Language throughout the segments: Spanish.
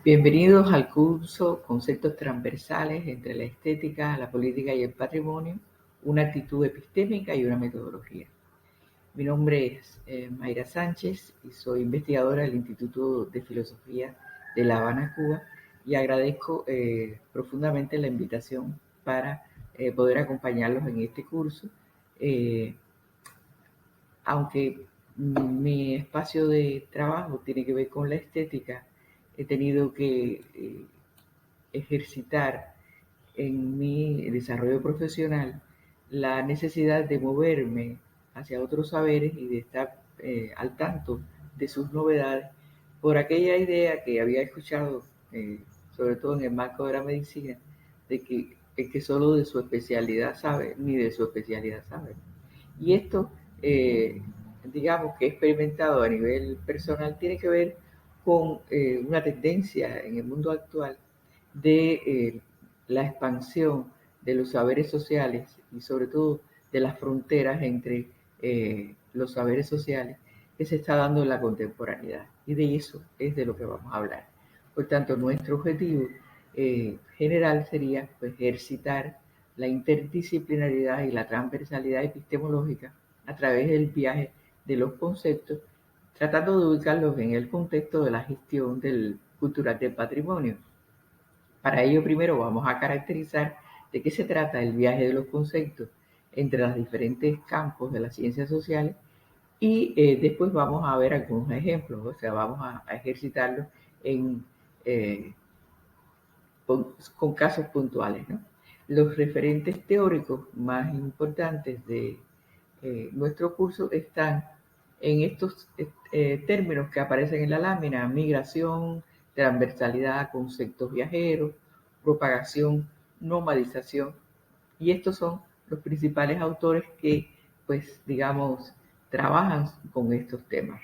Bienvenidos al curso Conceptos transversales entre la estética, la política y el patrimonio, una actitud epistémica y una metodología. Mi nombre es Mayra Sánchez y soy investigadora del Instituto de Filosofía de La Habana, Cuba, y agradezco profundamente la invitación para poder acompañarlos en este curso. Aunque mi espacio de trabajo tiene que ver con la estética, he tenido que ejercitar en mi desarrollo profesional la necesidad de moverme hacia otros saberes y de estar al tanto de sus novedades por aquella idea que había escuchado, sobre todo en el marco de la medicina, de que el que solo de su especialidad sabe, ni de su especialidad sabe. Y esto, digamos que he experimentado a nivel personal, tiene que ver con una tendencia en el mundo actual de la expansión de los saberes sociales y sobre todo de las fronteras entre los saberes sociales que se está dando en la contemporaneidad. Y de eso es de lo que vamos a hablar. Por tanto, nuestro objetivo general sería pues, ejercitar la interdisciplinaridad y la transversalidad epistemológica a través del viaje de los conceptos, tratando de ubicarlos en el contexto de la gestión del cultural del patrimonio. Para ello, primero vamos a caracterizar de qué se trata el viaje de los conceptos entre los diferentes campos de las ciencias sociales y después vamos a ver algunos ejemplos, o sea, vamos a ejercitarlos en, eh, con casos puntuales, ¿no? Los referentes teóricos más importantes de nuestro curso están en estos términos que aparecen en la lámina: migración, transversalidad, conceptos viajeros, propagación, nomadización. Y estos son los principales autores que, pues, digamos, trabajan con estos temas.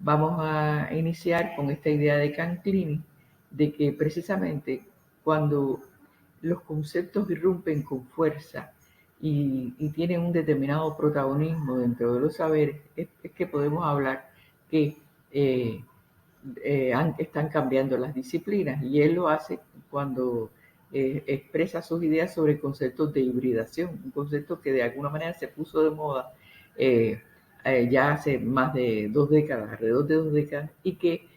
Vamos a iniciar con esta idea de Canclini, de que precisamente cuando los conceptos irrumpen con fuerza y tienen un determinado protagonismo dentro de los saberes, es que podemos hablar que están cambiando las disciplinas, y él lo hace cuando expresa sus ideas sobre conceptos de hibridación, un concepto que de alguna manera se puso de moda ya hace más de 2 décadas, alrededor de 2 décadas, y que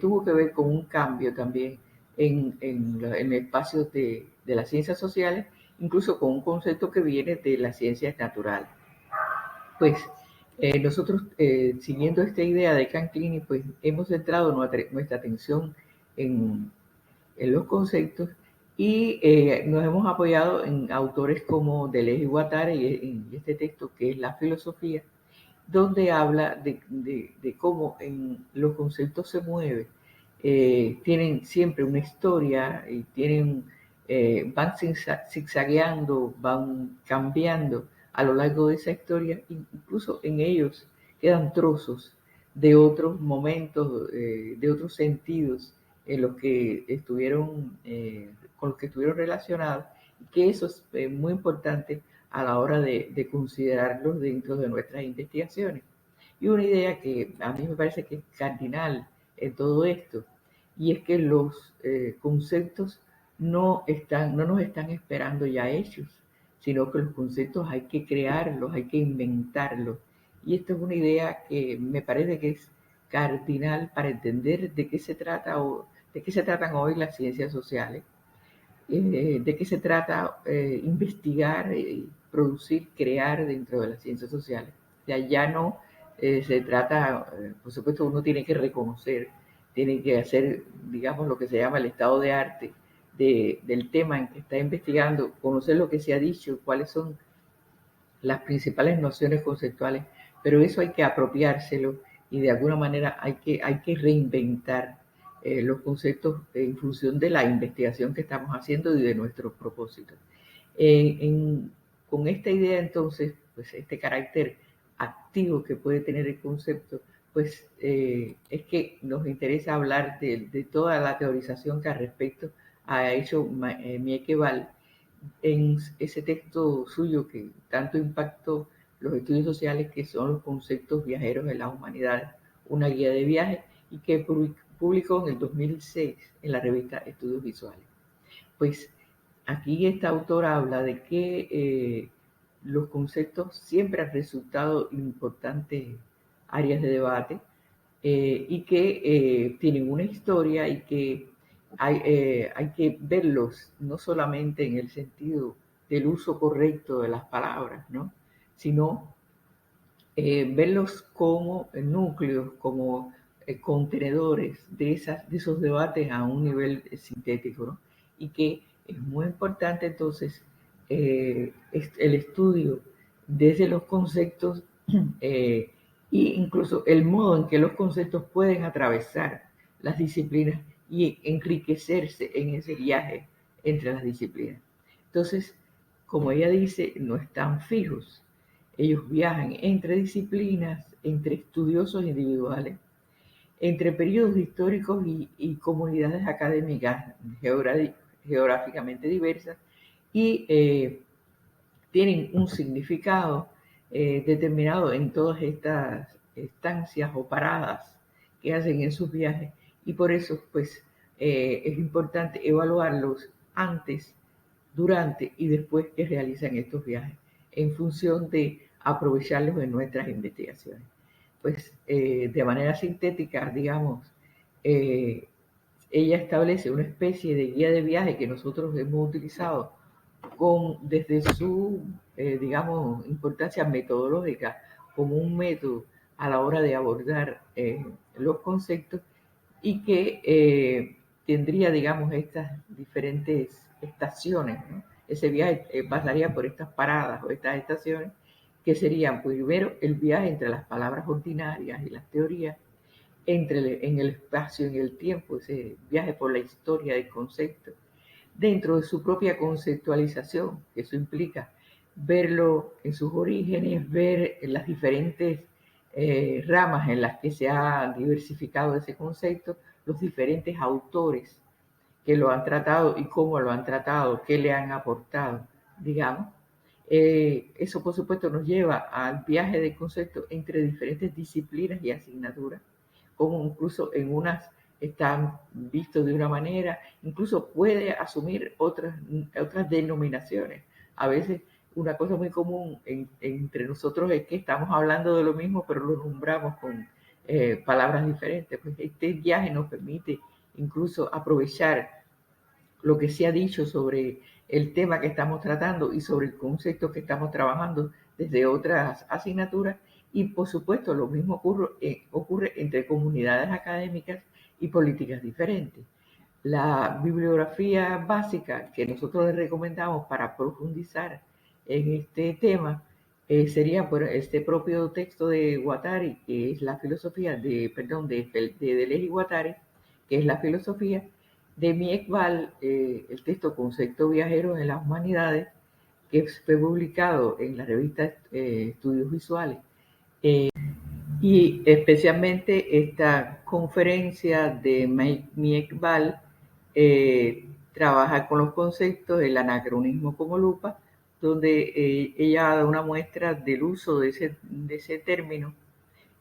tuvo que ver con un cambio también en el espacio de las ciencias sociales, incluso con un concepto que viene de las ciencias naturales. Pues nosotros, siguiendo esta idea de Canclini, pues hemos centrado nuestra atención en los conceptos y nos hemos apoyado en autores como Deleuze y Guattari en este texto que es La filosofía, donde habla de cómo en los conceptos se mueve. Tienen siempre una historia y van zigzagueando, van cambiando a lo largo de esa historia. Incluso en ellos quedan trozos de otros momentos, de otros sentidos en los que con los que estuvieron relacionados, y que eso es muy importante a la hora de considerarlos dentro de nuestras investigaciones. Y una idea que a mí me parece que es cardinal en todo esto, y es que los conceptos no nos están esperando ya hechos, sino que los conceptos hay que crearlos, hay que inventarlos. Y esta es una idea que me parece que es cardinal para entender de qué se trata o de qué se tratan hoy las ciencias sociales, de qué se trata investigar, producir, crear dentro de las ciencias sociales. O sea, ya no se trata, por supuesto, uno tiene que reconocer, tiene que hacer, digamos, lo que se llama el estado de arte del tema en que está investigando, conocer lo que se ha dicho, cuáles son las principales nociones conceptuales, pero eso hay que apropiárselo y de alguna manera hay que reinventar los conceptos en función de la investigación que estamos haciendo y de nuestros propósitos. Con esta idea entonces, pues este carácter activo que puede tener el concepto, pues es que nos interesa hablar de toda la teorización que al respecto ha hecho Mieke-Val en ese texto suyo que tanto impactó los estudios sociales, que son los conceptos viajeros de las humanidades, una guía de viaje, y que publicó en el 2006 en la revista Estudios Visuales. Pues aquí esta autora habla de que los conceptos siempre han resultado importantes áreas de debate y que tienen una historia y que hay que verlos no solamente en el sentido del uso correcto de las palabras, ¿no? Sino verlos como núcleos, como contenedores de esos debates a un nivel sintético, ¿no? Y que es muy importante entonces el estudio desde los conceptos e incluso el modo en que los conceptos pueden atravesar las disciplinas y enriquecerse en ese viaje entre las disciplinas. Entonces, como ella dice, no están fijos. Ellos viajan entre disciplinas, entre estudiosos individuales, entre periodos históricos y comunidades académicas geográficamente diversas y tienen un significado determinado en todas estas estancias o paradas que hacen en sus viajes y por eso pues es importante evaluarlos antes, durante y después que realizan estos viajes en función de aprovecharlos en nuestras investigaciones. Pues de manera sintética, digamos, eh, ella establece una especie de guía de viaje que nosotros hemos utilizado desde su, digamos, importancia metodológica como un método a la hora de abordar los conceptos y que tendría, digamos, estas diferentes estaciones, ¿no? Ese viaje pasaría por estas paradas o estas estaciones, que serían primero el viaje entre las palabras ordinarias y las teorías, en el espacio y el tiempo, ese viaje por la historia del concepto, dentro de su propia conceptualización, que eso implica verlo en sus orígenes, ver las diferentes ramas en las que se ha diversificado ese concepto, los diferentes autores que lo han tratado y cómo lo han tratado, qué le han aportado, digamos. Eso, por supuesto, nos lleva al viaje de concepto entre diferentes disciplinas y asignaturas, como incluso en unas están vistos de una manera, incluso puede asumir otras denominaciones. A veces una cosa muy común entre nosotros es que estamos hablando de lo mismo, pero lo nombramos con palabras diferentes. Pues este viaje nos permite incluso aprovechar lo que se ha dicho sobre el tema que estamos tratando y sobre el concepto que estamos trabajando desde otras asignaturas y por supuesto lo mismo ocurre entre comunidades académicas y políticas diferentes. La bibliografía básica que nosotros les recomendamos para profundizar en este tema sería por este propio texto de Guattari, que es la filosofía de Deleuze y Guattari, que es la filosofía de Miekbal, el texto Concepto Viajero en las Humanidades, que fue publicado en la revista Estudios Visuales. Y especialmente esta conferencia de Miekbal trabaja con los conceptos del anacronismo como lupa, donde ella da una muestra del uso de ese término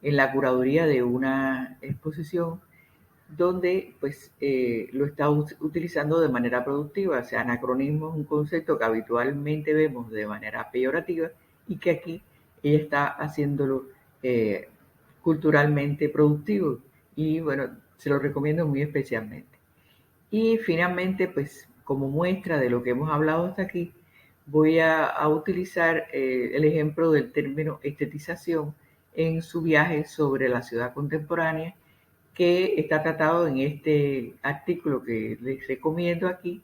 en la curaduría de una exposición donde pues lo está utilizando de manera productiva. O sea, anacronismo es un concepto que habitualmente vemos de manera peyorativa y que aquí ella está haciéndolo eh, culturalmente productivo y bueno, se lo recomiendo muy especialmente. Y finalmente, pues como muestra de lo que hemos hablado hasta aquí, voy a utilizar el ejemplo del término estetización en su viaje sobre la ciudad contemporánea que está tratado en este artículo que les recomiendo aquí,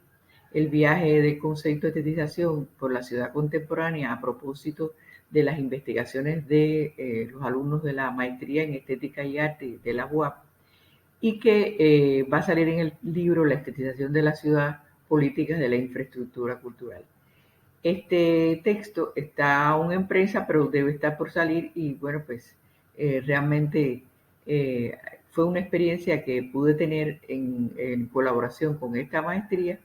el viaje del concepto de estetización por la ciudad contemporánea a propósito de las investigaciones de los alumnos de la maestría en estética y arte de la UAP y que va a salir en el libro La estetización de la ciudad, políticas de la infraestructura cultural. Este texto está aún en prensa, pero debe estar por salir y bueno, pues realmente eh, fue una experiencia que pude tener en colaboración con esta maestría,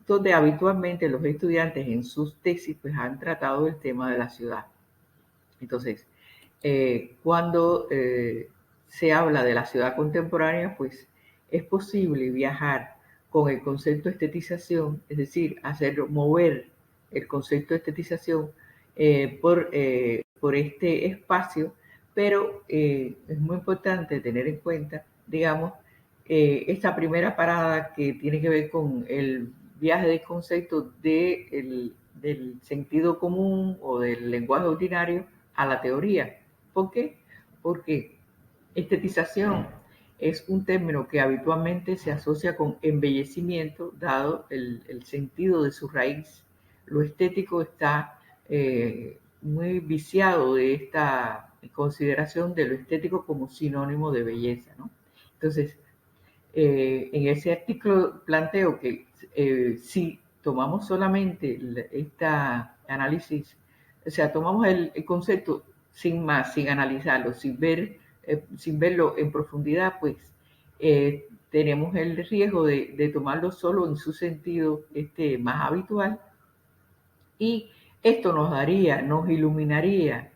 donde habitualmente los estudiantes en sus tesis pues han tratado el tema de la ciudad. Entonces, cuando se habla de la ciudad contemporánea, pues es posible viajar con el concepto de estetización, es decir, mover el concepto de estetización por este espacio, pero es muy importante tener en cuenta, digamos, esta primera parada que tiene que ver con el viaje de concepto del sentido común o del lenguaje ordinario a la teoría. ¿Por qué? Porque estetización es un término que habitualmente se asocia con embellecimiento, dado el sentido de su raíz. Lo estético está muy viciado de esta consideración de lo estético como sinónimo de belleza, ¿no? Entonces, en ese artículo planteo que si tomamos solamente este análisis, o sea, tomamos el concepto sin más, sin analizarlo, sin verlo en profundidad, pues tenemos el riesgo de tomarlo solo en su sentido más habitual, y esto nos iluminaría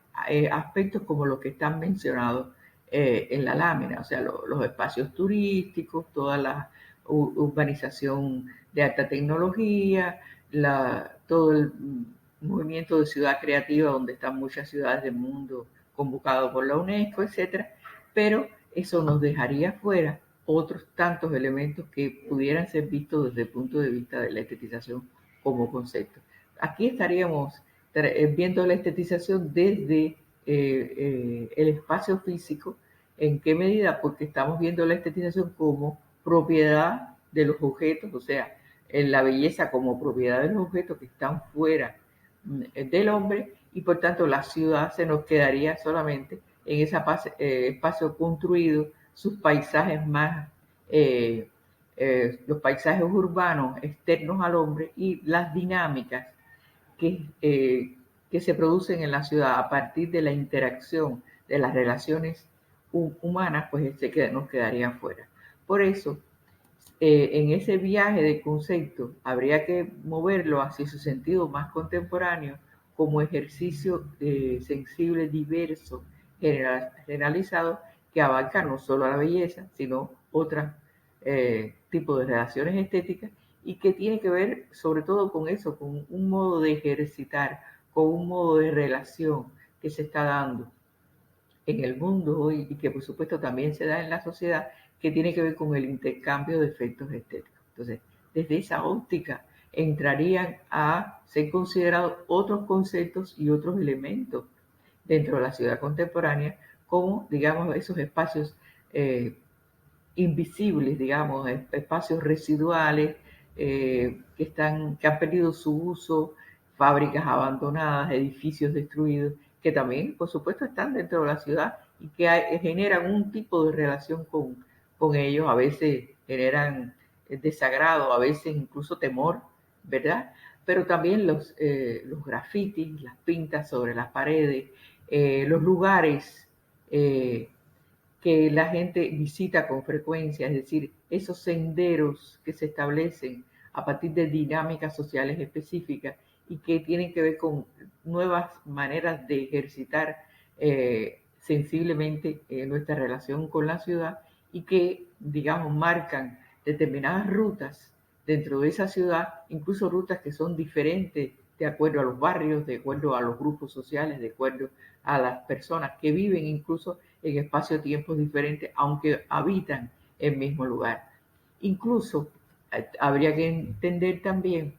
aspectos como los que están mencionados en la lámina, o sea, los espacios turísticos, toda la urbanización de alta tecnología, todo el movimiento de ciudad creativa donde están muchas ciudades del mundo convocadas por la UNESCO, etcétera, pero eso nos dejaría fuera otros tantos elementos que pudieran ser vistos desde el punto de vista de la estetización como concepto. Aquí estaríamos viendo la estetización desde el espacio físico. ¿En qué medida? Porque estamos viendo la estetización como propiedad de los objetos, o sea, en la belleza como propiedad de los objetos que están fuera del hombre, y por tanto la ciudad se nos quedaría solamente en ese espacio construido, sus paisajes más los paisajes urbanos externos al hombre y las dinámicas que se producen en la ciudad a partir de la interacción de las relaciones humanas, pues nos quedarían fuera. Por eso, en ese viaje de concepto habría que moverlo hacia su sentido más contemporáneo como ejercicio sensible, diverso, generalizado, que abarca no solo la belleza, sino otros tipos de relaciones estéticas, y que tiene que ver sobre todo con eso, con un modo de ejercitar, con un modo de relación que se está dando en el mundo hoy y que por supuesto también se da en la sociedad, que tiene que ver con el intercambio de efectos estéticos. Entonces, desde esa óptica entrarían a ser considerados otros conceptos y otros elementos dentro de la ciudad contemporánea, como, digamos, esos espacios invisibles, digamos, espacios residuales que han perdido su uso, fábricas abandonadas, edificios destruidos, que también, por supuesto, están dentro de la ciudad y que generan un tipo de relación con ellos, a veces generan desagrado, a veces incluso temor, ¿verdad? Pero también los grafitis, las pintas sobre las paredes, los lugares que la gente visita con frecuencia, es decir, esos senderos que se establecen a partir de dinámicas sociales específicas y que tienen que ver con nuevas maneras de ejercitar sensiblemente nuestra relación con la ciudad, y que, digamos, marcan determinadas rutas dentro de esa ciudad, incluso rutas que son diferentes de acuerdo a los barrios, de acuerdo a los grupos sociales, de acuerdo a las personas que viven incluso en espacio-tiempos diferentes, aunque habitan el mismo lugar. Incluso habría que entender también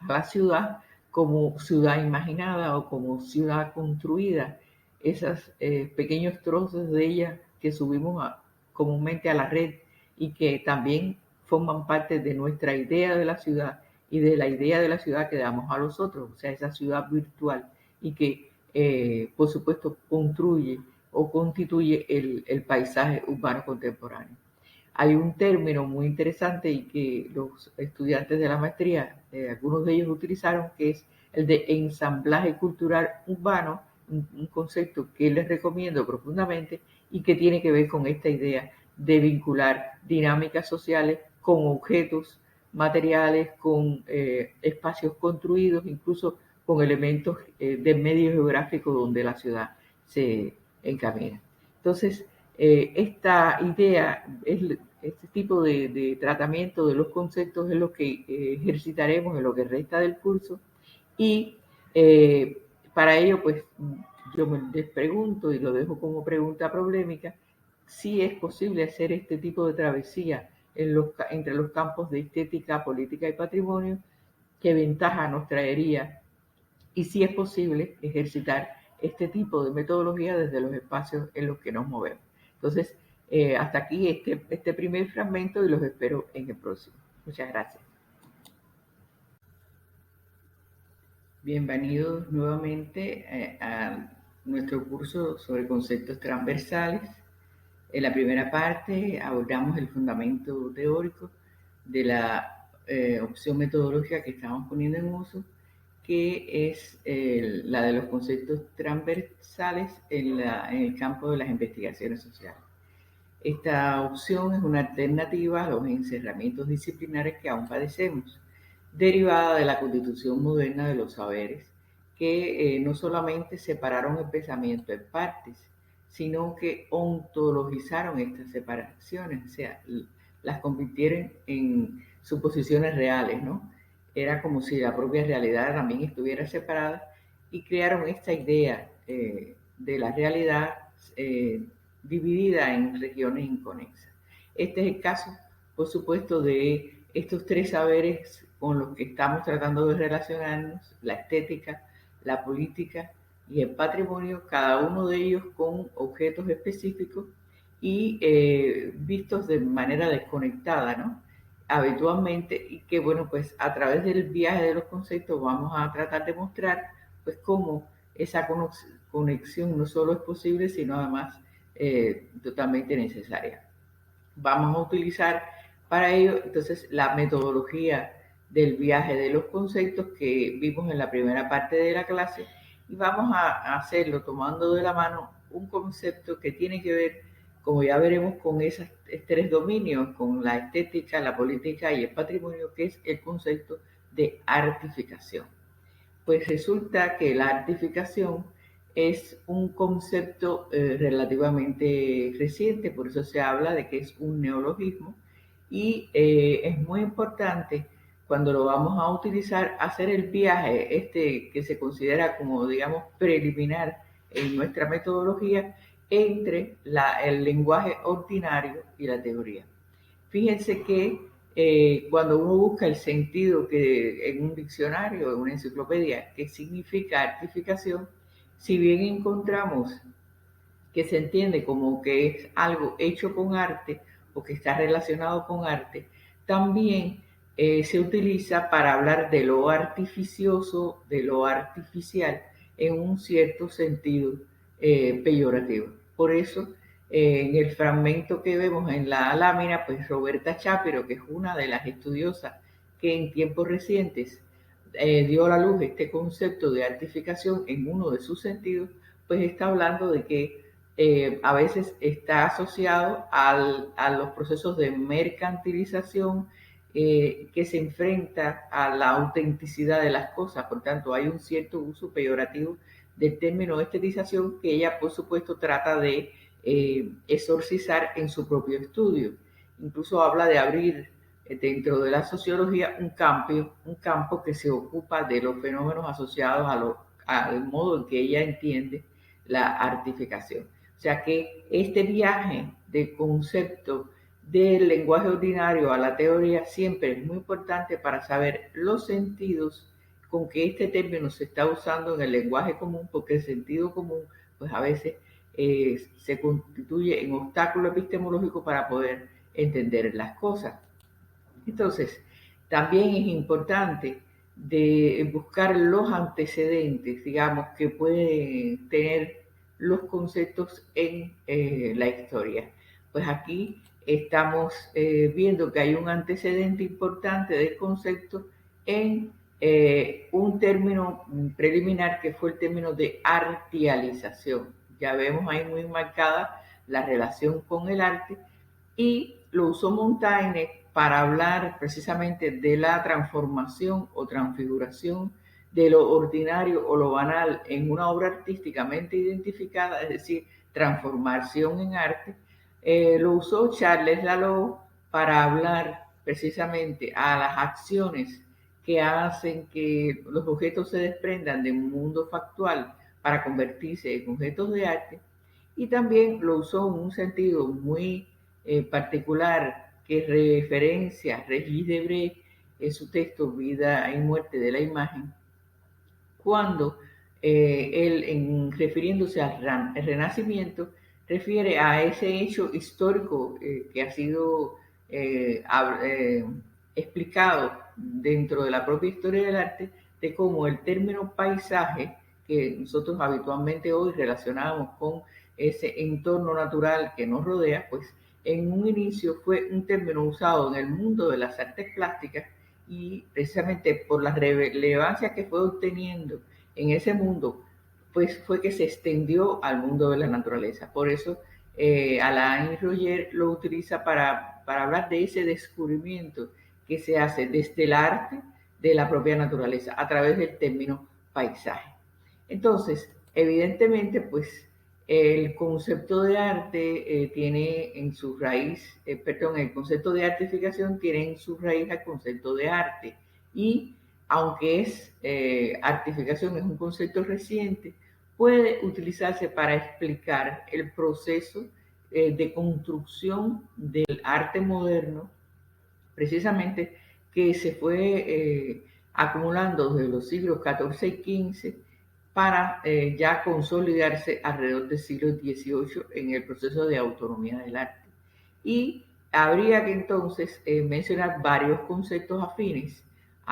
a la ciudad como ciudad imaginada o como ciudad construida, esos pequeños trozos de ella que subimos comúnmente a la red y que también forman parte de nuestra idea de la ciudad y de la idea de la ciudad que damos a los otros, o sea, esa ciudad virtual, y que por supuesto construye o constituye el paisaje urbano contemporáneo. Hay un término muy interesante y que los estudiantes de la maestría, algunos de ellos utilizaron, que es el de ensamblaje cultural urbano, un concepto que les recomiendo profundamente y que tiene que ver con esta idea de vincular dinámicas sociales con objetos materiales, con espacios construidos, incluso con elementos del medio geográfico donde la ciudad se encamina. Entonces, esta idea, este tipo de tratamiento de los conceptos es lo que ejercitaremos en lo que resta del curso y para ello pues yo les pregunto y lo dejo como pregunta problemática si es posible hacer este tipo de travesía entre los campos de estética, política y patrimonio, qué ventaja nos traería y si es posible ejercitar este tipo de metodología desde los espacios en los que nos movemos. Entonces, hasta aquí este primer fragmento y los espero en el próximo. Muchas gracias. Bienvenidos nuevamente a nuestro curso sobre conceptos transversales. En la primera parte abordamos el fundamento teórico de la opción metodológica que estamos poniendo en uso, que es la de los conceptos transversales en el campo de las investigaciones sociales. Esta opción es una alternativa a los encerramientos disciplinares que aún padecemos, derivada de la constitución moderna de los saberes, que no solamente separaron el pensamiento en partes, sino que ontologizaron estas separaciones, o sea, las convirtieron en suposiciones reales, ¿no? Era como si la propia realidad también estuviera separada y crearon esta idea de la realidad dividida en regiones inconexas. Este es el caso, por supuesto, de estos tres saberes con los que estamos tratando de relacionarnos, la estética, la política y el patrimonio, cada uno de ellos con objetos específicos y vistos de manera desconectada, ¿no? Habitualmente, y que bueno, pues a través del viaje de los conceptos vamos a tratar de mostrar pues cómo esa conexión no solo es posible, sino además totalmente necesaria. Vamos a utilizar para ello entonces la metodología del viaje de los conceptos que vimos en la primera parte de la clase y vamos a hacerlo tomando de la mano un concepto que tiene que ver, como ya veremos, con esos tres dominios, con la estética, la política y el patrimonio, que es el concepto de artificación. Pues resulta que la artificación es un concepto relativamente reciente, por eso se habla de que es un neologismo y es muy importante cuando lo vamos a utilizar hacer el viaje que se considera como digamos preliminar en nuestra metodología entre el lenguaje ordinario y la teoría. Fíjense que cuando uno busca el sentido que en un diccionario, en una enciclopedia, que significa artificación, si bien encontramos que se entiende como que es algo hecho con arte o que está relacionado con arte, también se utiliza para hablar de lo artificioso, de lo artificial, en un cierto sentido peyorativo. Por eso, en el fragmento que vemos en la lámina, pues Roberta Chapero, que es una de las estudiosas que en tiempos recientes dio a la luz este concepto de artificación en uno de sus sentidos, pues está hablando de que a veces está asociado a los procesos de mercantilización que se enfrenta a la autenticidad de las cosas. Por tanto, hay un cierto uso peyorativo del término estetización que ella, por supuesto, trata de exorcizar en su propio estudio. Incluso habla de abrir dentro de la sociología un campo que se ocupa de los fenómenos asociados al modo en que ella entiende la artificación. O sea que este viaje de concepto del lenguaje ordinario a la teoría siempre es muy importante para saber los sentidos con que este término se está usando en el lenguaje común, porque el sentido común pues a veces se constituye en obstáculo epistemológico para poder entender las cosas. Entonces, también es importante de buscar los antecedentes, digamos, que pueden tener los conceptos en la historia. Pues aquí estamos viendo que hay un antecedente importante del concepto en un término preliminar que fue el término de artialización. Ya vemos ahí muy marcada la relación con el arte y lo usó Montaigne para hablar precisamente de la transformación o transfiguración de lo ordinario o lo banal en una obra artísticamente identificada, es decir, transformación en arte, Lo usó Charles Laloux para hablar precisamente a las acciones que hacen que los objetos se desprendan de un mundo factual para convertirse en objetos de arte, y también lo usó en un sentido muy particular que referencia Regis Debray en su texto Vida y Muerte de la Imagen, cuando refiriéndose al Renacimiento, refiere a ese hecho histórico que ha sido eh, eh, explicado dentro de la propia historia del arte, de cómo el término paisaje, que nosotros habitualmente hoy relacionamos con ese entorno natural que nos rodea, pues en un inicio fue un término usado en el mundo de las artes plásticas, y precisamente por la relevancia que fue obteniendo en ese mundo, pues fue que se extendió al mundo de la naturaleza. Por eso Alain Roger lo utiliza para hablar de ese descubrimiento que se hace desde el arte de la propia naturaleza a través del término paisaje. Entonces, evidentemente, pues el concepto de arte tiene en su raíz, perdón, el concepto de artificación tiene en su raíz al concepto de arte. Y aunque artificación es un concepto reciente, puede utilizarse para explicar el proceso de construcción del arte moderno, precisamente que se fue acumulando desde los siglos XIV y XV para ya consolidarse alrededor del siglo XVIII en el proceso de autonomía del arte. Y habría que entonces mencionar varios conceptos afines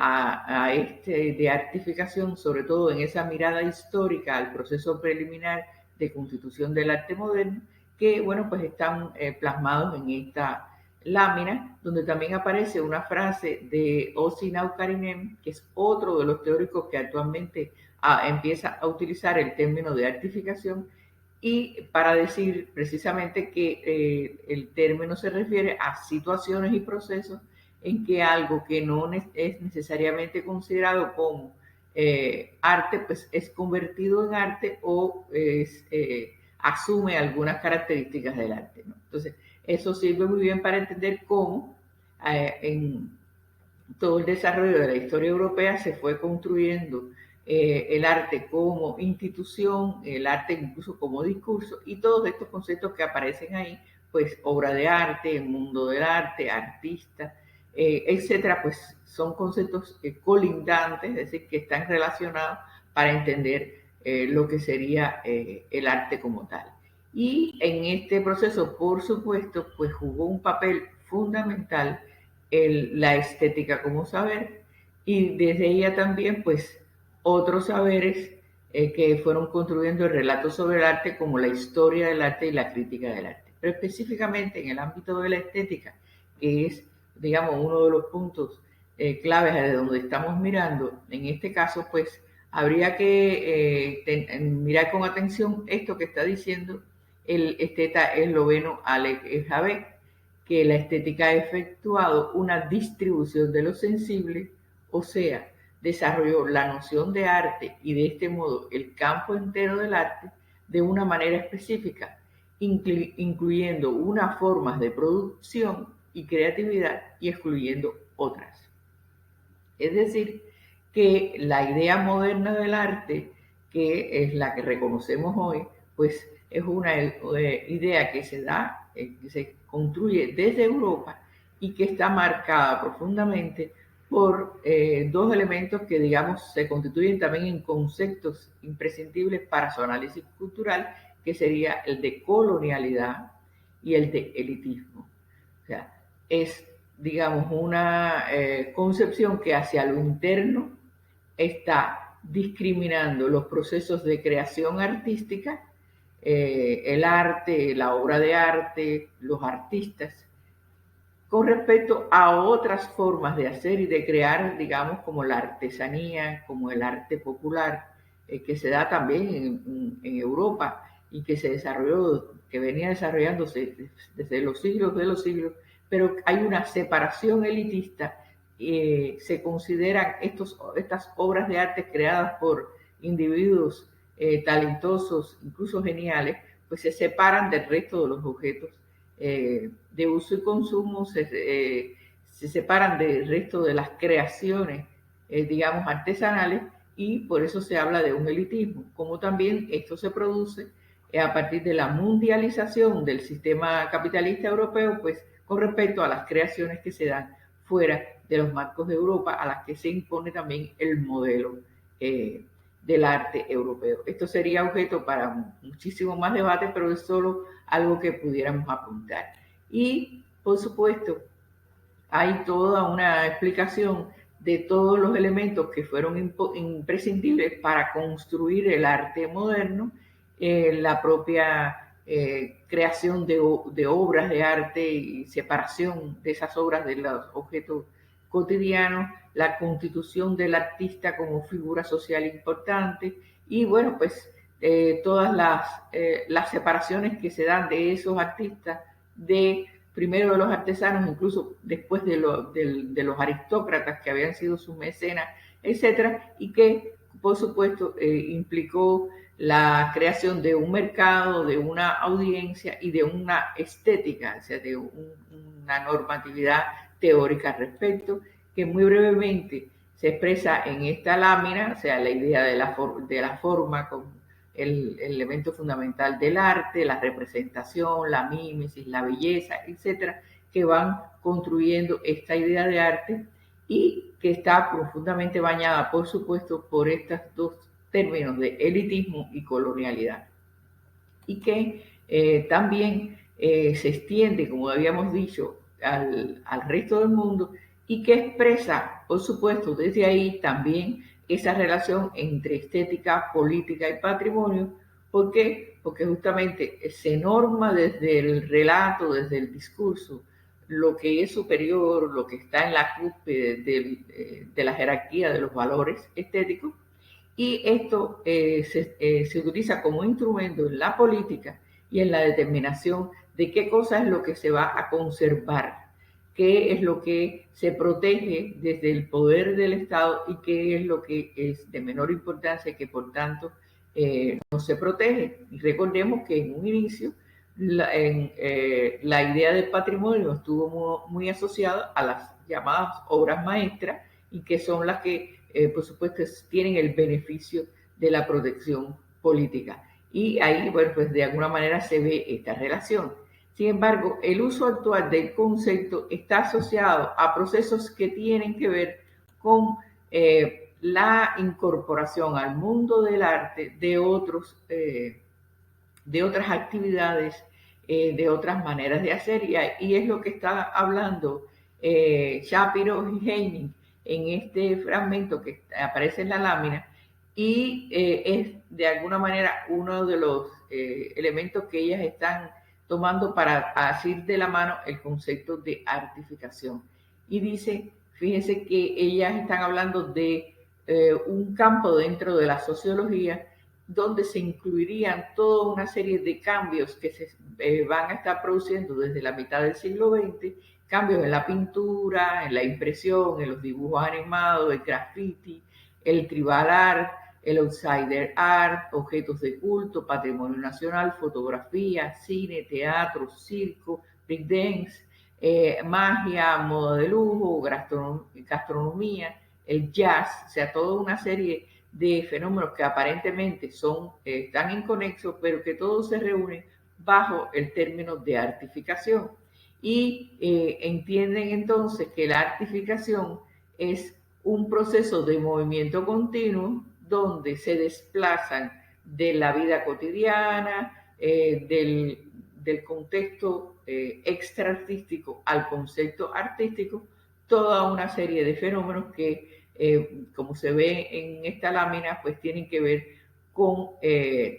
a este de artificación, sobre todo en esa mirada histórica al proceso preliminar de constitución del arte moderno, que bueno, pues están plasmados en esta lámina, donde también aparece una frase de Ossinau Karinem, que es otro de los teóricos que actualmente empieza a utilizar el término de artificación, y para decir precisamente que el término se refiere a situaciones y procesos en que algo que no es necesariamente considerado como arte, pues es convertido en arte o asume algunas características del arte, ¿no? Entonces, eso sirve muy bien para entender cómo en todo el desarrollo de la historia europea se fue construyendo el arte como institución, el arte incluso como discurso, y todos estos conceptos que aparecen ahí, pues obra de arte, mundo del arte, artista, etcétera, pues son conceptos colindantes, es decir, que están relacionados para entender lo que sería el arte como tal. Y en este proceso, por supuesto, pues jugó un papel fundamental la estética como saber, y desde ella también pues otros saberes que fueron construyendo el relato sobre el arte, como la historia del arte y la crítica del arte. Pero específicamente en el ámbito de la estética, que es, digamos, uno de los puntos claves de donde estamos mirando, en este caso pues habría que mirar con atención esto que está diciendo el esteta esloveno Alek Jabeck, que la estética ha efectuado una distribución de lo sensible, o sea, desarrolló la noción de arte y de este modo el campo entero del arte de una manera específica, incluyendo unas formas de producción y creatividad y excluyendo otras. Es decir, que la idea moderna del arte, que es la que reconocemos hoy, pues es una idea que se da, que se construye desde Europa y que está marcada profundamente por dos elementos que, digamos, se constituyen también en conceptos imprescindibles para su análisis cultural, que sería el de colonialidad y el de elitismo. O sea, es, digamos, una concepción que hacia lo interno está discriminando los procesos de creación artística, el arte, la obra de arte, los artistas, con respecto a otras formas de hacer y de crear, digamos, como la artesanía, como el arte popular, que se da también en Europa y que se desarrolló, que venía desarrollándose desde los siglos de los siglos, pero hay una separación elitista. Se consideran estas obras de arte creadas por individuos talentosos, incluso geniales, pues se separan del resto de los objetos de uso y consumo se separan del resto de las creaciones, digamos, artesanales, y por eso se habla de un elitismo. Como también esto se produce a partir de la mundialización del sistema capitalista europeo, pues con respecto a las creaciones que se dan fuera de los marcos de Europa, a las que se impone también el modelo del arte europeo. Esto sería objeto para muchísimo más debate, pero es solo algo que pudiéramos apuntar. Y, por supuesto, hay toda una explicación de todos los elementos que fueron imprescindibles para construir el arte moderno, la propia creación de obras de arte y separación de esas obras de los objetos cotidianos, la constitución del artista como figura social importante y bueno, pues todas las separaciones que se dan de esos artistas de primero de los artesanos, incluso después de los aristócratas que habían sido sus mecenas, etcétera, y que, por supuesto, implicó la creación de un mercado, de una audiencia y de una estética, o sea, de una normatividad teórica al respecto, que muy brevemente se expresa en esta lámina, o sea, la idea de la forma con el elemento fundamental del arte, la representación, la mímesis, la belleza, etcétera, que van construyendo esta idea de arte y que está profundamente bañada, por supuesto, por estos dos términos de elitismo y colonialidad. Y que también se extiende, como habíamos dicho, al resto del mundo y que expresa, por supuesto, desde ahí también esa relación entre estética, política y patrimonio. ¿Por qué? Porque justamente se norma desde el relato, desde el discurso, lo que es superior, lo que está en la cúspide de la jerarquía de los valores estéticos, y esto se utiliza como instrumento en la política y en la determinación de qué cosa es lo que se va a conservar, qué es lo que se protege desde el poder del Estado y qué es lo que es de menor importancia y que por tanto no se protege. Y recordemos que en un inicio la idea del patrimonio estuvo muy asociada a las llamadas obras maestras y que son las que, por supuesto, tienen el beneficio de la protección política. Y ahí, bueno, pues de alguna manera se ve esta relación. Sin embargo, el uso actual del concepto está asociado a procesos que tienen que ver con la incorporación al mundo del arte de otras actividades, de otras maneras de hacer, y es lo que está hablando Shapiro y Heining en este fragmento que aparece en la lámina, y es de alguna manera uno de los elementos que ellas están tomando para asir de la mano el concepto de artificación. Y dice, fíjense que ellas están hablando de un campo dentro de la sociología donde se incluirían toda una serie de cambios que se van a estar produciendo desde la mitad del siglo XX, cambios en la pintura, en la impresión, en los dibujos animados, el graffiti, el tribal art, el outsider art, objetos de culto, patrimonio nacional, fotografía, cine, teatro, circo, breakdance, magia, moda de lujo, gastronomía, el jazz, o sea, toda una serie de fenómenos que aparentemente están inconexos, pero que todos se reúnen bajo el término de artificación. Y entienden entonces que la artificación es un proceso de movimiento continuo donde se desplazan de la vida cotidiana, del contexto extraartístico al concepto artístico, toda una serie de fenómenos que como se ve en esta lámina, pues tienen que ver con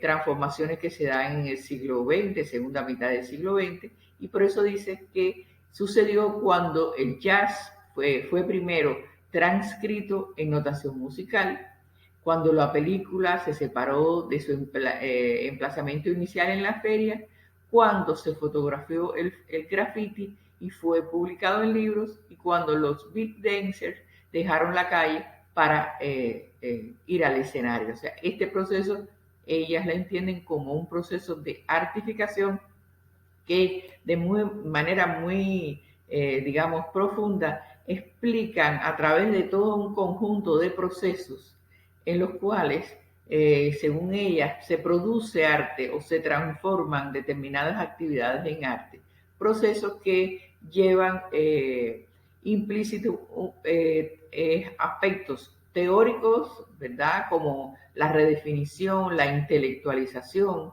transformaciones que se dan en el siglo XX, segunda mitad del siglo XX, y por eso dice que sucedió cuando el jazz fue primero transcrito en notación musical, cuando la película se separó de su emplazamiento inicial en la feria, cuando se fotografió el graffiti y fue publicado en libros, y cuando los beat dancers dejaron la calle para ir al escenario. O sea, este proceso ellas la entienden como un proceso de artificación que de manera muy, digamos, profunda, explican a través de todo un conjunto de procesos en los cuales, según ellas, se produce arte o se transforman determinadas actividades en arte. Procesos que llevan implícitos aspectos teóricos, ¿verdad? Como la redefinición, la intelectualización,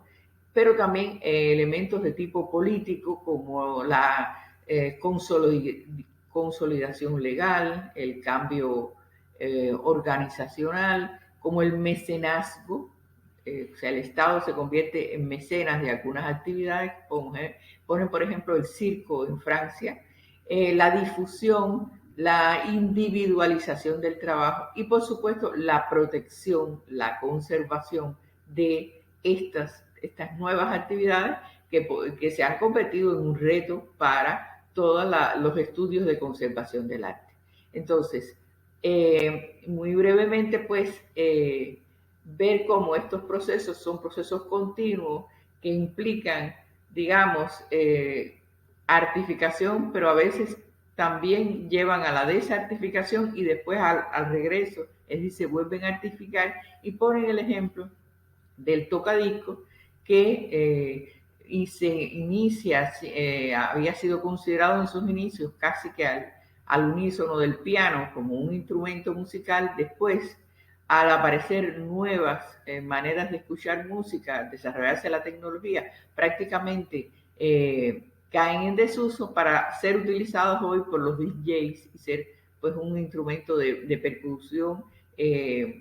pero también elementos de tipo político como la consolidación legal, el cambio organizacional, como el mecenazgo, o sea, el Estado se convierte en mecenas de algunas actividades, ponen por ejemplo el circo en Francia, la difusión, la individualización del trabajo y por supuesto la protección, la conservación de estas nuevas actividades que se han convertido en un reto para todos los estudios de conservación del arte. Entonces, muy brevemente, pues, ver cómo estos procesos son procesos continuos que implican, digamos, artificación, pero a veces también llevan a la desartificación y después al regreso, es decir, se vuelven a artificar y ponen el ejemplo del tocadiscos y se inicia, había sido considerado en sus inicios casi que al unísono del piano como un instrumento musical. Después, al aparecer nuevas maneras de escuchar música, desarrollarse la tecnología, prácticamente caen en desuso para ser utilizados hoy por los DJs y ser pues un instrumento de percusión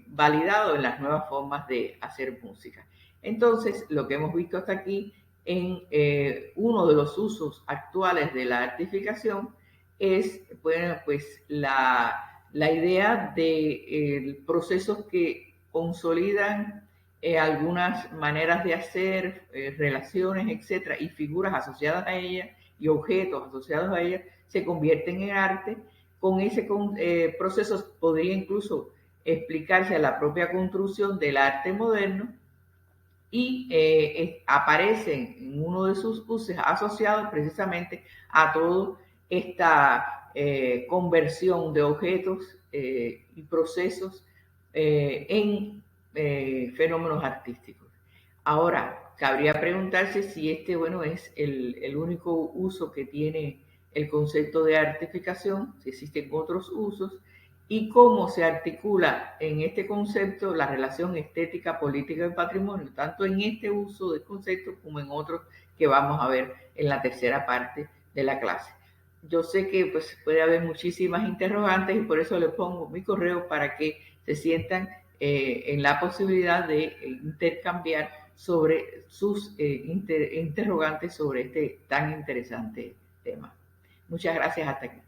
validado en las nuevas formas de hacer música. Entonces, lo que hemos visto hasta aquí en uno de los usos actuales de la artificación es, bueno, pues la idea de procesos que consolidan algunas maneras de hacer, relaciones, etcétera, y figuras asociadas a ellas y objetos asociados a ellas se convierten en arte. Con ese proceso podría incluso explicarse la propia construcción del arte moderno y aparecen en uno de sus usos asociados precisamente a toda esta conversión de objetos y procesos en fenómenos artísticos. Ahora, cabría preguntarse si este, bueno, es el único uso que tiene el concepto de artificación, si existen otros usos, y cómo se articula en este concepto la relación estética, política y patrimonio, tanto en este uso del concepto como en otros que vamos a ver en la tercera parte de la clase. Yo sé que pues, puede haber muchísimas interrogantes y por eso les pongo mi correo para que se sientan en la posibilidad de intercambiar sobre sus interrogantes sobre este tan interesante tema. Muchas gracias, hasta aquí.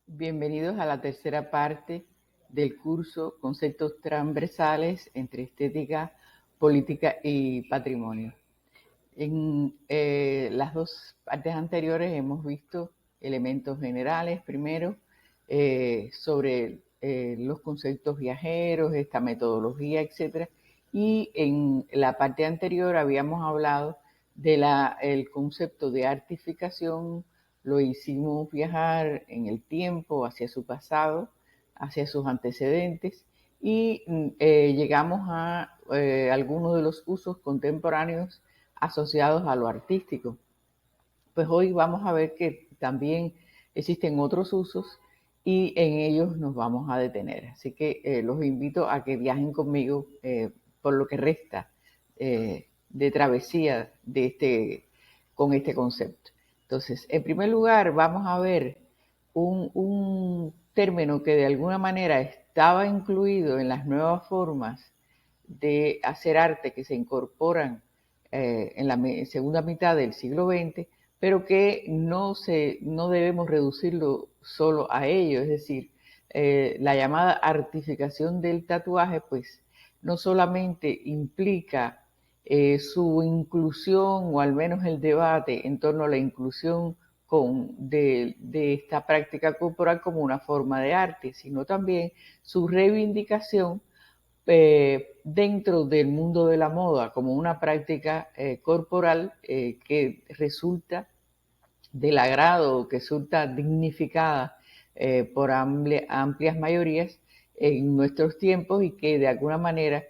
Bienvenidos a la tercera parte del curso Conceptos transversales entre estética, política y patrimonio. En las dos partes anteriores hemos visto elementos generales, primero, sobre los conceptos viajeros, esta metodología, etc. Y en la parte anterior habíamos hablado del concepto de artificación, lo hicimos viajar en el tiempo, hacia su pasado, hacia sus antecedentes, y llegamos a algunos de los usos contemporáneos asociados a lo artístico. Pues hoy vamos a ver que también existen otros usos y en ellos nos vamos a detener. Así que los invito a que viajen conmigo por lo que resta de travesía con este concepto. Entonces, en primer lugar, vamos a ver un término que de alguna manera estaba incluido en las nuevas formas de hacer arte que se incorporan en la segunda mitad del siglo XX, pero que no debemos reducirlo solo a ello, es decir, la llamada artificación del tatuaje, pues no solamente implica su inclusión o al menos el debate en torno a la inclusión de esta práctica corporal como una forma de arte, sino también su reivindicación dentro del mundo de la moda como una práctica corporal que resulta del agrado, que resulta dignificada por amplias mayorías en nuestros tiempos y que de alguna manera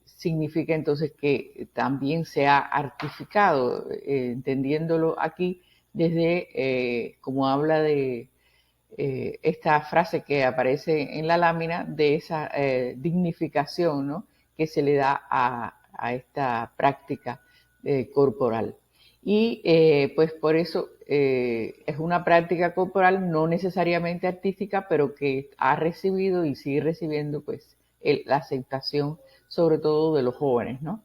significa entonces que también se ha artificado, entendiéndolo aquí desde, como habla de esta frase que aparece en la lámina, de esa dignificación, ¿no?, que se le da a esta práctica corporal. Y pues por eso es una práctica corporal no necesariamente artística, pero que ha recibido y sigue recibiendo pues la aceptación sobre todo de los jóvenes, ¿no?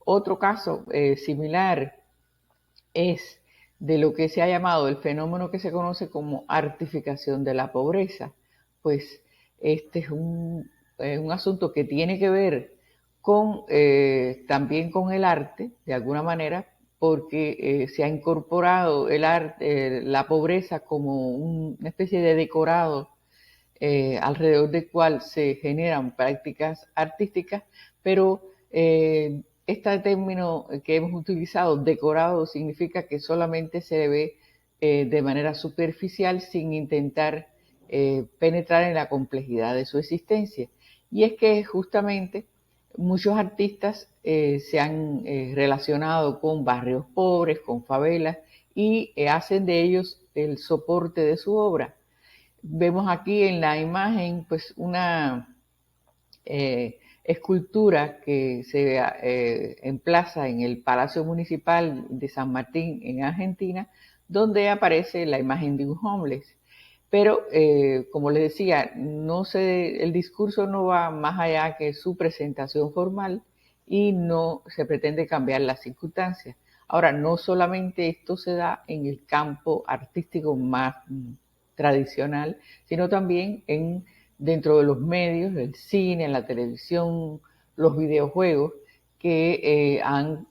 Otro caso similar es de lo que se ha llamado el fenómeno que se conoce como artificación de la pobreza. Pues este es un asunto que tiene que ver con también con el arte, de alguna manera, porque se ha incorporado el arte, la pobreza como una especie de decorado alrededor del cual se generan prácticas artísticas, pero este término que hemos utilizado, decorado, significa que solamente se ve de manera superficial sin intentar penetrar en la complejidad de su existencia. Y es que justamente muchos artistas se han relacionado con barrios pobres, con favelas, y hacen de ellos el soporte de su obra. Vemos aquí en la imagen pues una escultura que se emplaza en el Palacio Municipal de San Martín en Argentina, donde aparece la imagen de un homeless. Pero como les decía, el discurso no va más allá que su presentación formal y no se pretende cambiar las circunstancias. Ahora, no solamente esto se da en el campo artístico más tradicional, sino también dentro de los medios, el cine, la televisión, los videojuegos, que han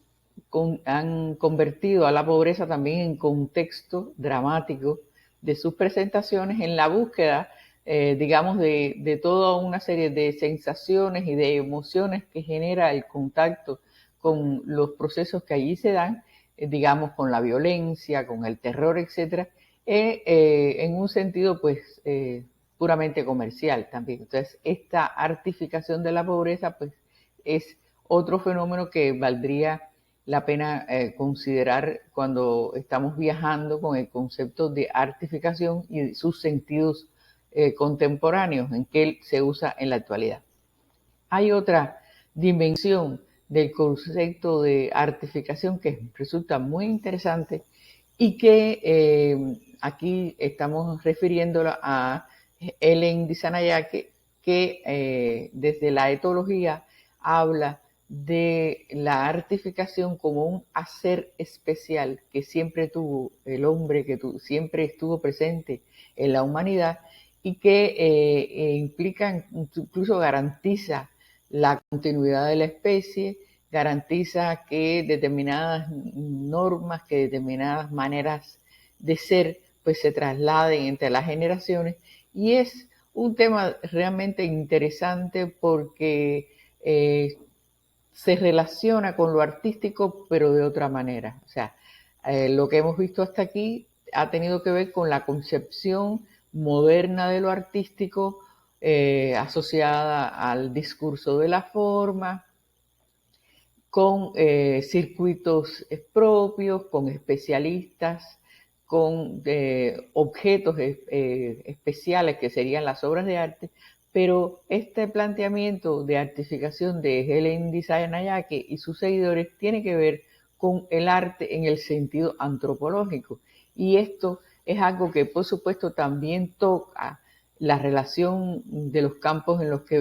convertido a la pobreza también en contexto dramático de sus presentaciones, en la búsqueda, digamos, de toda una serie de sensaciones y de emociones que genera el contacto con los procesos que allí se dan, digamos, con la violencia, con el terror, etcétera, en un sentido pues puramente comercial también. Entonces, esta artificación de la pobreza pues es otro fenómeno que valdría la pena considerar cuando estamos viajando con el concepto de artificación y sus sentidos contemporáneos en que se usa en la actualidad. Hay otra dimensión del concepto de artificación que resulta muy interesante y que aquí estamos refiriéndola a Ellen Dissanayake, que desde la etología habla de la artificación como un hacer especial que siempre tuvo el hombre, que siempre estuvo presente en la humanidad y que implica, incluso garantiza la continuidad de la especie, garantiza que determinadas normas, que determinadas maneras de ser, pues se trasladen entre las generaciones. Y es un tema realmente interesante porque se relaciona con lo artístico, pero de otra manera. O sea, lo que hemos visto hasta aquí ha tenido que ver con la concepción moderna de lo artístico, asociada al discurso de la forma, con circuitos propios, con especialistas, con objetos especiales que serían las obras de arte, pero este planteamiento de artificación de Helen Dissanayake y sus seguidores tiene que ver con el arte en el sentido antropológico. Y esto es algo que por supuesto también toca la relación de los campos en los que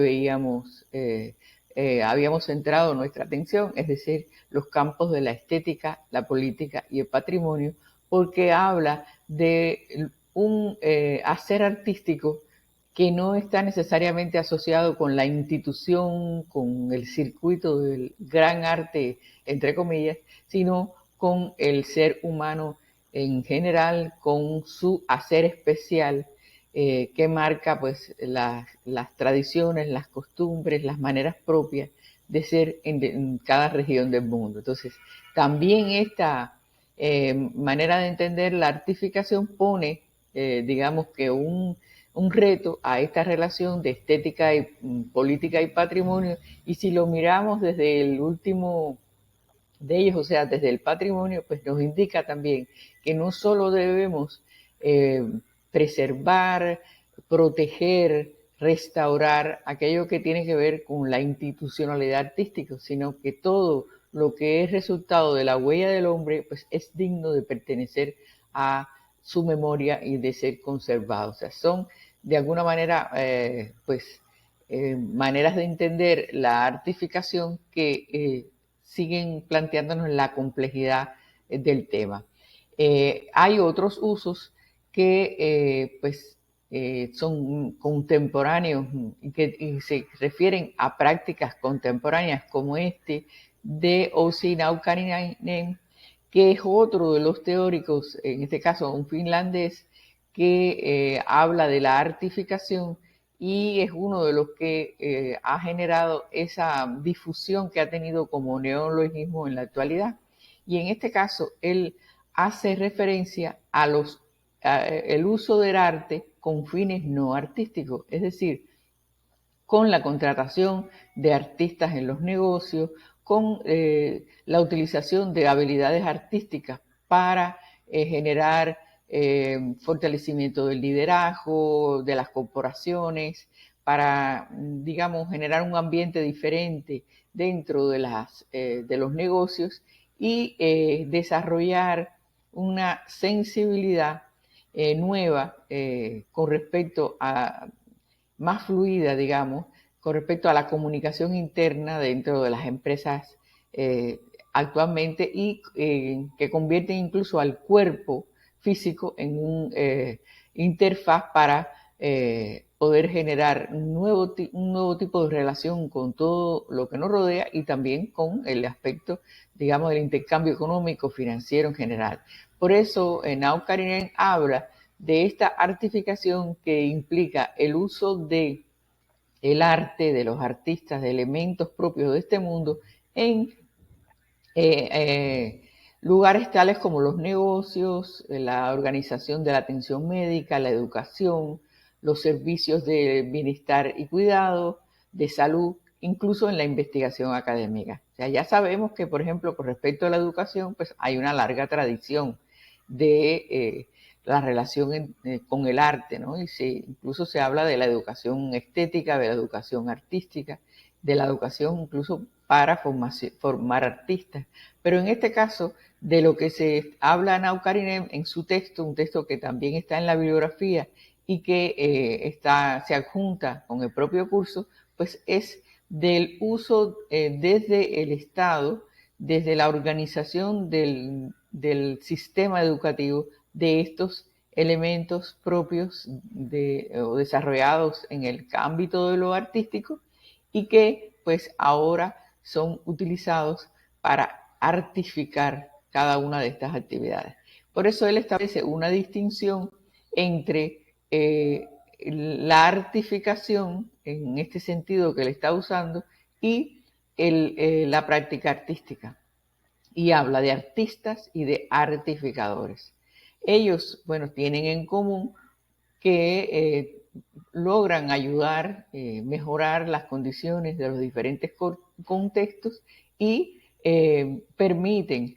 habíamos centrado nuestra atención, es decir, los campos de la estética, la política y el patrimonio, porque habla de un hacer artístico que no está necesariamente asociado con la institución, con el circuito del gran arte, entre comillas, sino con el ser humano en general, con su hacer especial, que marca pues las tradiciones, las costumbres, las maneras propias de ser en cada región del mundo. Entonces, también esta manera de entender la artificación pone, digamos que un reto a esta relación de estética y política y patrimonio, y si lo miramos desde el último de ellos, o sea, desde el patrimonio, pues nos indica también que no solo debemos eh, preservar, proteger, restaurar aquello que tiene que ver con la institucionalidad artística, sino que todo lo que es resultado de la huella del hombre, pues es digno de pertenecer a su memoria y de ser conservado. O sea, son de alguna manera, maneras de entender la artificación que siguen planteándonos la complejidad del tema. Hay otros usos que son contemporáneos y que se refieren a prácticas contemporáneas como este de Ossi Naukarinen, que es otro de los teóricos, en este caso un finlandés, que habla de la artificación y es uno de los que ha generado esa difusión que ha tenido como neologismo en la actualidad. Y en este caso, él hace referencia a el uso del arte con fines no artísticos, es decir, con la contratación de artistas en los negocios, con la utilización de habilidades artísticas para generar fortalecimiento del liderazgo, de las corporaciones, para, digamos, generar un ambiente diferente dentro de los negocios y desarrollar una sensibilidad nueva con respecto a más fluida, digamos, con respecto a la comunicación interna dentro de las empresas actualmente y que convierten incluso al cuerpo físico en un interfaz para poder generar un nuevo tipo de relación con todo lo que nos rodea y también con el aspecto, digamos, del intercambio económico, financiero en general. Por eso, Naukarinen habla de esta artificación que implica el uso de el arte, de los artistas, de elementos propios de este mundo en lugares tales como los negocios, la organización de la atención médica, la educación, los servicios de bienestar y cuidado, de salud, incluso en la investigación académica. O sea, ya sabemos que, por ejemplo, con respecto a la educación, pues hay una larga tradición de la relación con el arte, ¿no? Y incluso se habla de la educación estética, de la educación artística, de la educación incluso para formar artistas. Pero en este caso, de lo que se habla Naukarinen en su texto, un texto que también está en la bibliografía y que se adjunta con el propio curso, pues es del uso desde el Estado, desde la organización del sistema educativo de estos elementos propios o desarrollados en el ámbito de lo artístico y que pues ahora son utilizados para artificar cada una de estas actividades. Por eso él establece una distinción entre la artificación, en este sentido que él está usando, y la práctica artística. Y habla de artistas y de artificadores. Ellos, bueno, tienen en común que logran ayudar, mejorar las condiciones de los diferentes contextos y permiten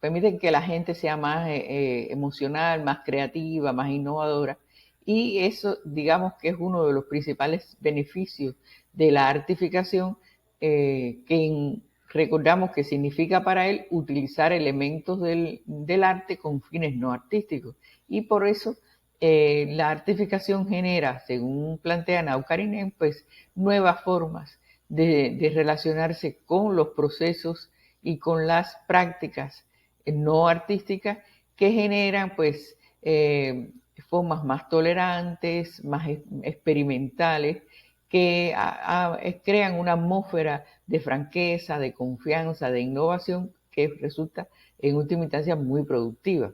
permiten que la gente sea más emocional, más creativa, más innovadora. Y eso, digamos que es uno de los principales beneficios de la artificación, recordamos que significa para él utilizar elementos del arte con fines no artísticos. Y por eso la artificación genera, según plantea Naukarinen, pues nuevas formas de relacionarse con los procesos y con las prácticas no artísticas que generan pues formas más tolerantes, más experimentales, que crean una atmósfera de franqueza, de confianza, de innovación que resulta en última instancia muy productiva.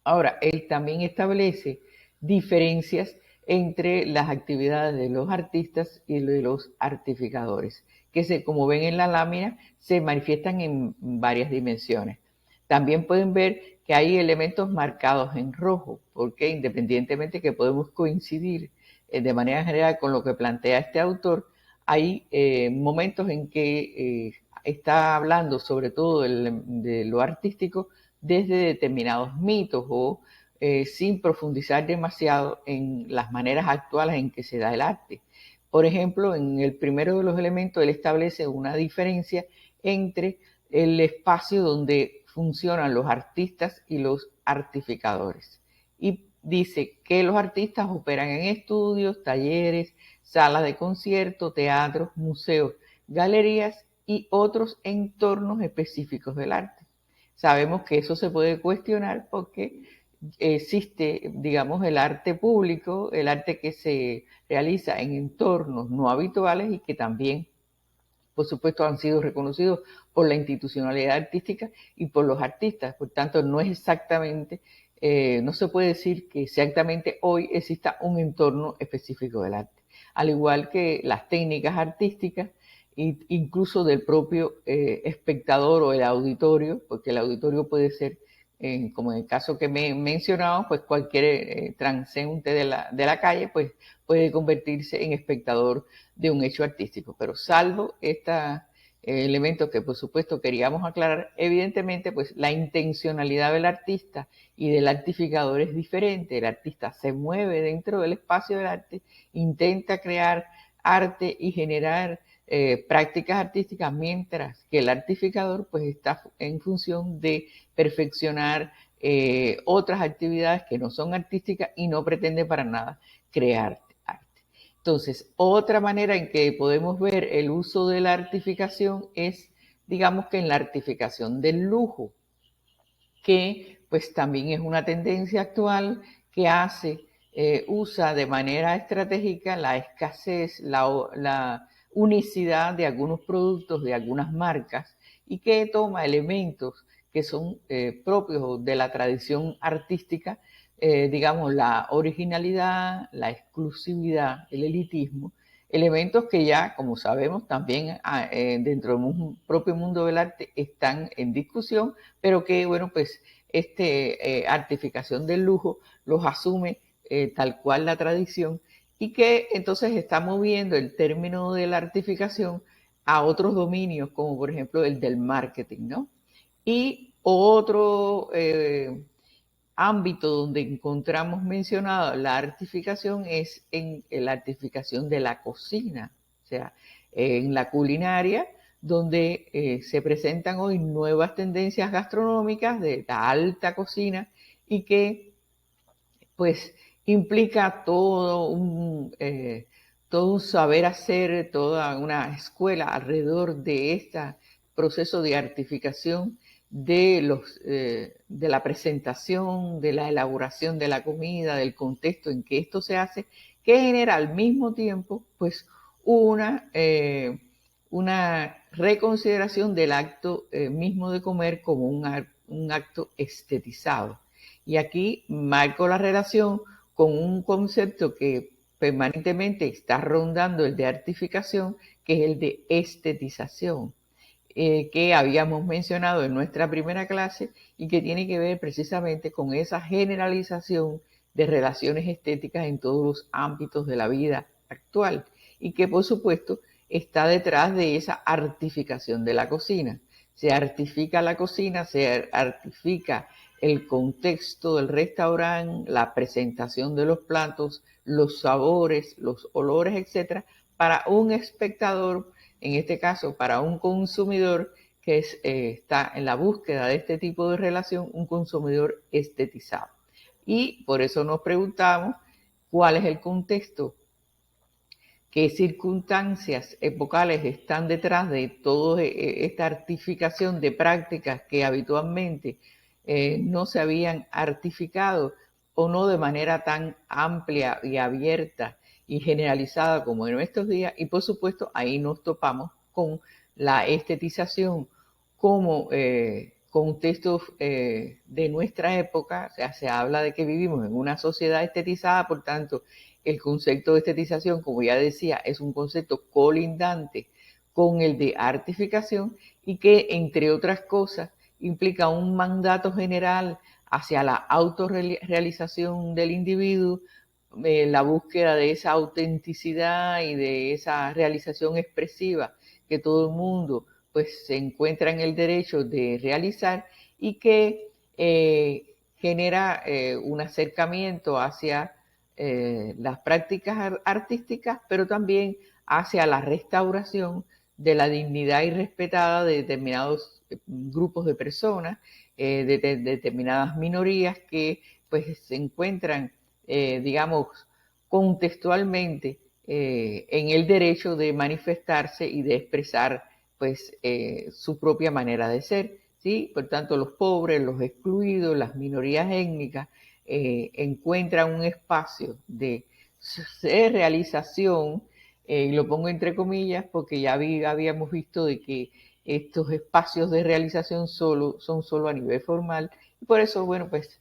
Ahora, él también establece diferencias entre las actividades de los artistas y de los artificadores, que como ven en la lámina, se manifiestan en varias dimensiones. También pueden ver que hay elementos marcados en rojo, porque independientemente que podemos coincidir de manera general con lo que plantea este autor, hay momentos en que está hablando sobre todo de lo artístico desde determinados mitos o sin profundizar demasiado en las maneras actuales en que se da el arte. Por ejemplo, en el primero de los elementos, él establece una diferencia entre el espacio donde funcionan los artistas y los artificadores. Y dice que los artistas operan en estudios, talleres, salas de concierto, teatros, museos, galerías y otros entornos específicos del arte. Sabemos que eso se puede cuestionar porque existe, digamos, el arte público, el arte que se realiza en entornos no habituales y que también, por supuesto, han sido reconocidos por la institucionalidad artística y por los artistas. Por tanto, no es exactamente, no se puede decir que exactamente hoy exista un entorno específico del arte. Al igual que las técnicas artísticas, incluso del propio espectador o el auditorio, porque el auditorio puede ser, como en el caso que me he mencionado, pues cualquier transeúnte de la calle, pues puede convertirse en espectador de un hecho artístico. Pero salvo estos elementos que por supuesto queríamos aclarar, evidentemente pues la intencionalidad del artista y del artificador es diferente. El artista se mueve dentro del espacio del arte, intenta crear arte y generar prácticas artísticas, mientras que el artificador pues está en función de perfeccionar otras actividades que no son artísticas y no pretende para nada crear arte. Entonces, otra manera en que podemos ver el uso de la artificación es, digamos que en la artificación del lujo, que pues también es una tendencia actual que usa de manera estratégica la escasez, la unicidad de algunos productos, de algunas marcas, y que toma elementos que son propios de la tradición artística, digamos la originalidad, la exclusividad, el elitismo, elementos que ya, como sabemos, también dentro del propio mundo del arte están en discusión, pero que, bueno, pues artificación del lujo los asume tal cual la tradición, y que entonces está moviendo el término de la artificación a otros dominios, como por ejemplo el del marketing, ¿no? Y otro ámbito donde encontramos mencionado la artificación es en la artificación de la cocina, o sea, en la culinaria, donde se presentan hoy nuevas tendencias gastronómicas de la alta cocina y que pues implica todo un saber hacer, toda una escuela alrededor de este proceso de artificación de la presentación, de la elaboración de la comida, del contexto en que esto se hace, que genera al mismo tiempo pues una reconsideración del acto mismo de comer como un acto estetizado. Y aquí marco la relación con un concepto que permanentemente está rondando el de artificación, que es el de estetización, que habíamos mencionado en nuestra primera clase y que tiene que ver precisamente con esa generalización de relaciones estéticas en todos los ámbitos de la vida actual y que por supuesto está detrás de esa artificación de la cocina. Se artifica la cocina, se artifica el contexto del restaurante, la presentación de los platos, los sabores, los olores, etcétera, para un espectador, en este caso para un consumidor que está en la búsqueda de este tipo de relación, un consumidor estetizado. Y por eso nos preguntamos cuál es el contexto, qué circunstancias epocales están detrás de toda esta artificación de prácticas que habitualmente no se habían artificado o no de manera tan amplia y abierta y generalizada como en estos días. Y por supuesto ahí nos topamos con la estetización como contextos de nuestra época. O sea, se habla de que vivimos en una sociedad estetizada, por tanto, el concepto de estetización, como ya decía, es un concepto colindante con el de artificación y que, entre otras cosas, implica un mandato general hacia la autorrealización del individuo, la búsqueda de esa autenticidad y de esa realización expresiva que todo el mundo pues se encuentra en el derecho de realizar y que genera un acercamiento hacia las prácticas artísticas, pero también hacia la restauración de la dignidad irrespetada de determinados grupos de personas, de determinadas minorías que pues se encuentran, digamos, contextualmente en el derecho de manifestarse y de expresar pues su propia manera de ser, ¿sí? Por tanto, los pobres, los excluidos, las minorías étnicas encuentran un espacio de realización, y lo pongo entre comillas porque ya habíamos visto de que estos espacios de realización son solo a nivel formal, y por eso, bueno, pues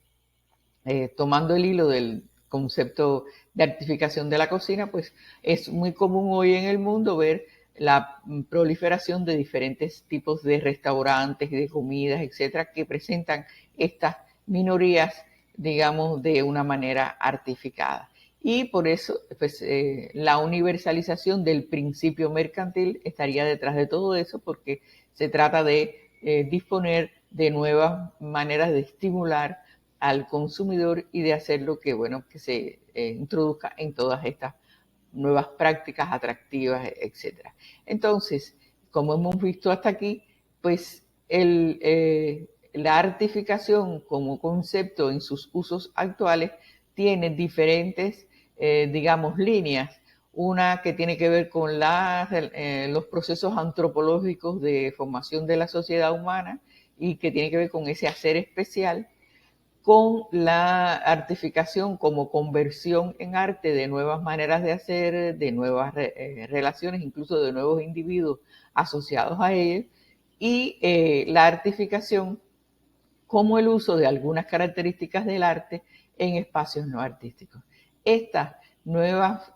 tomando el hilo del concepto de artificación de la cocina, pues es muy común hoy en el mundo ver la proliferación de diferentes tipos de restaurantes y de comidas, etcétera, que presentan estas minorías, digamos, de una manera artificada. Y por eso, pues, la universalización del principio mercantil estaría detrás de todo eso, porque se trata de disponer de nuevas maneras de estimular al consumidor y de hacer lo que, bueno, que se introduzca en todas estas nuevas prácticas atractivas, etcétera. Entonces, como hemos visto hasta aquí, pues la artificación como concepto en sus usos actuales tiene diferentes, digamos, líneas. Una que tiene que ver con los procesos antropológicos de formación de la sociedad humana y que tiene que ver con ese hacer especial, con la artificación como conversión en arte de nuevas maneras de hacer, de nuevas relaciones, incluso de nuevos individuos asociados a ellos, y la artificación como el uso de algunas características del arte en espacios no artísticos. Estas nuevas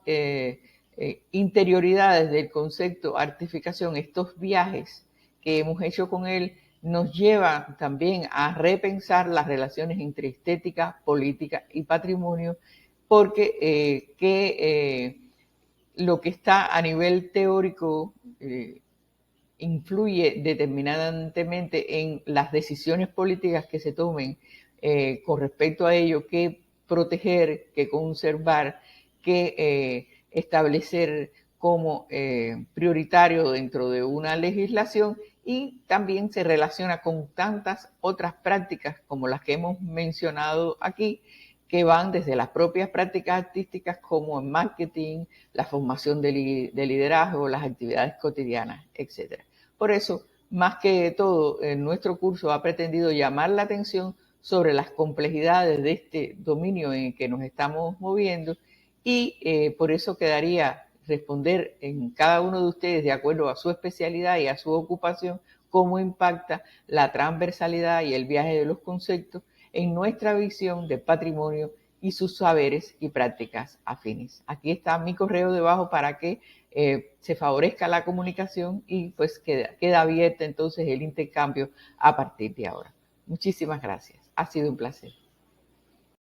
interioridades del concepto artificación, estos viajes que hemos hecho con él, nos llevan también a repensar las relaciones entre estética, política y patrimonio, porque lo que está a nivel teórico influye determinantemente en las decisiones políticas que se tomen con respecto a ello, qué proteger, qué conservar, qué establecer como prioritario dentro de una legislación, y también se relaciona con tantas otras prácticas como las que hemos mencionado aquí, que van desde las propias prácticas artísticas como el marketing, la formación de liderazgo, las actividades cotidianas, etc. Por eso, más que todo, en nuestro curso ha pretendido llamar la atención sobre las complejidades de este dominio en el que nos estamos moviendo, y por eso quedaría responder en cada uno de ustedes, de acuerdo a su especialidad y a su ocupación, cómo impacta la transversalidad y el viaje de los conceptos en nuestra visión de patrimonio y sus saberes y prácticas afines. Aquí está mi correo debajo para que se favorezca la comunicación y pues queda abierto entonces el intercambio a partir de ahora. Muchísimas gracias. Ha sido un placer.